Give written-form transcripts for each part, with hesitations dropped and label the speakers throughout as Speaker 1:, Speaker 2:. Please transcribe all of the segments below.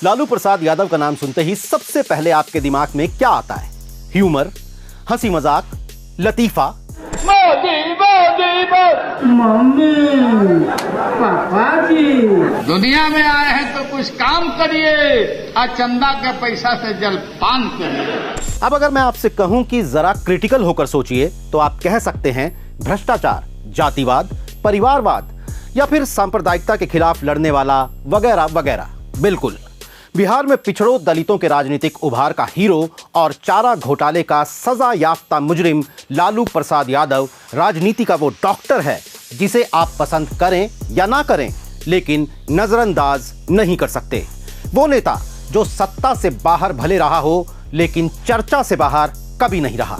Speaker 1: लालू प्रसाद यादव का नाम सुनते ही सबसे पहले आपके दिमाग में क्या आता है? ह्यूमर, हंसी मजाक, लतीफा?
Speaker 2: मम्मी, पापा जी।
Speaker 3: दुनिया में आए हैं तो कुछ काम करिए और चंदा के पैसा से जलपान करिए।
Speaker 1: अब अगर मैं आपसे कहूं कि जरा क्रिटिकल होकर सोचिए तो आप कह सकते हैं भ्रष्टाचार, जातिवाद, परिवारवाद या फिर सांप्रदायिकता के खिलाफ लड़ने वाला वगैरह वगैरह। बिल्कुल, बिहार में पिछड़ों दलितों के राजनीतिक उभार का हीरो और चारा घोटाले का सजा याफ्ता मुजरिम लालू प्रसाद यादव राजनीति का वो डॉक्टर है जिसे आप पसंद करें या ना करें, लेकिन नजरअंदाज नहीं कर सकते। वो नेता जो सत्ता से बाहर भले रहा हो लेकिन चर्चा से बाहर कभी नहीं रहा।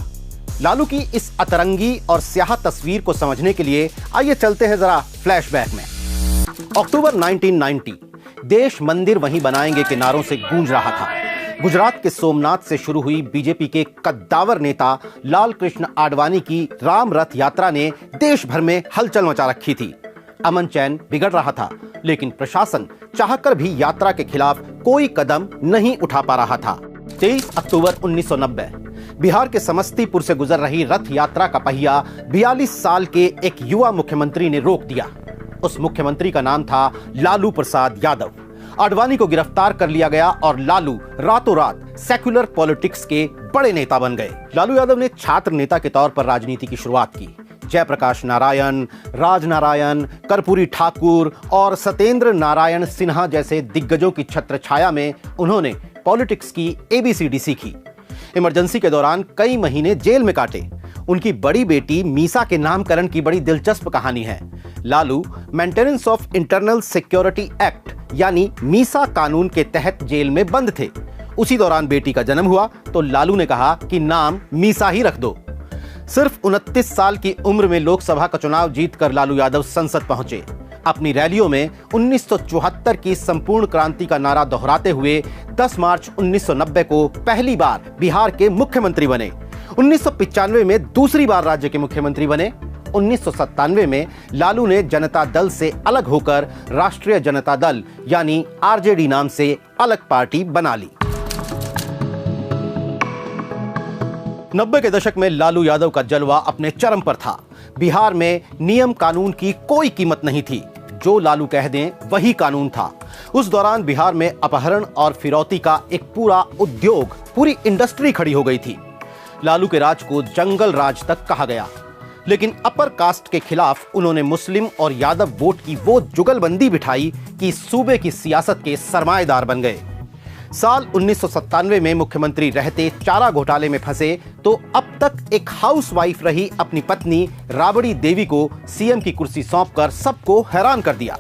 Speaker 1: लालू की इस अतरंगी और स्याह तस्वीर को समझने के लिए आइए चलते हैं जरा फ्लैशबैक में। अक्टूबर 1990, देश मंदिर वहीं बनाएंगे के नारों से गूंज रहा था। गुजरात के सोमनाथ से शुरू हुई बीजेपी के कद्दावर नेता लाल कृष्ण आडवाणी की राम रथ यात्रा ने देश भर में हलचल मचा रखी थी। अमन चैन बिगड़ रहा था, लेकिन प्रशासन चाहकर भी यात्रा के खिलाफ कोई कदम नहीं उठा पा रहा था। 23 अक्टूबर 1990, बिहार के समस्तीपुर से गुजर रही रथ यात्रा का पहिया 42 साल के एक युवा मुख्यमंत्री ने रोक दिया। उस मुख्यमंत्री का नाम था लालू प्रसाद यादव। आडवाणी को गिरफ्तार कर लिया गया और लालू रातों रात सेक्युलर पॉलिटिक्स के बड़े नेता बन गए। लालू यादव ने छात्र नेता के तौर पर राजनीति की शुरुआत की। जयप्रकाश नारायण, राज नारायण, कर्पूरी ठाकुर और सत्येंद्र नारायण सिन्हा जैसे दिग्गजों की छत्रछाया में उन्होंने पॉलिटिक्स की एबीसीडी सीखी। इमरजेंसी के दौरान कई महीने जेल में काटे। उनकी बड़ी बेटी मीसा के नामकरण की बड़ी दिलचस्प कहानी है। Lalu maintenance of internal security act यानी मीसा कानून के तहत जेल में बंद थे। उसी दौरान बेटी का जन्म हुआ तो लालू ने कहा कि नाम मीसा ही रख दो। सिर्फ 29 साल की उम्र में लोकसभा का चुनाव जीतकर लालू यादव संसद पहुंचे। अपनी रैलियों में 1974 की संपूर्ण क्रांति का नारा दोहराते हुए 10 मार्च 1990 को पहली बार बिहार के मुख्यमंत्री बने। 1995 में दूसरी बार राज्य के मुख्यमंत्री बने। 1997 में लालू ने जनता दल से अलग होकर राष्ट्रीय जनता दल यानी आरजेडी नाम से अलग पार्टी बना ली। 90 के दशक में लालू यादव का जलवा अपने चरम पर था। बिहार में नियम कानून की कोई कीमत नहीं थी। जो लालू कह दें वही कानून था। उस दौरान बिहार में अपहरण और फिरौती का एक पूरा उद्योग, पूरी इंडस्ट्री खड़ी हो गई थी। लालू के राज को जंगल राज तक कहा गया, लेकिन अपर कास्ट के खिलाफ उन्होंने मुस्लिम और यादव वोट की वो जुगलबंदी बिठाई कि सूबे की सियासत के सरमाएदार बन गए। साल 1997 में मुख्यमंत्री रहते चारा घोटाले में फंसे तो अब तक एक हाउसवाइफ रही अपनी पत्नी राबड़ी देवी को सीएम की कुर्सी सौंपकर सबको हैरान कर दिया।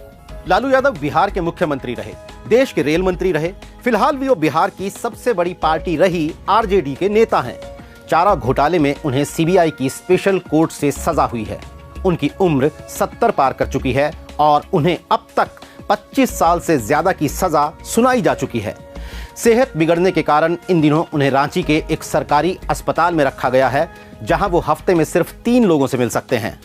Speaker 1: लालू यादव बिहार के मुख्यमंत्री रहे, देश के रेल मंत्री रहे। फिलहाल भी वो बिहार की सबसे बड़ी पार्टी रही आरजेडी के नेता हैं। चारा घोटाले में उन्हें सीबीआई की स्पेशल कोर्ट से सजा हुई है। उनकी उम्र 70 पार कर चुकी है और उन्हें अब तक 25 साल से ज्यादा की सजा सुनाई जा चुकी है। सेहत बिगड़ने के कारण इन दिनों उन्हें रांची के एक सरकारी अस्पताल में रखा गया है, जहां वो हफ्ते में सिर्फ 3 लोगों से मिल सकते हैं।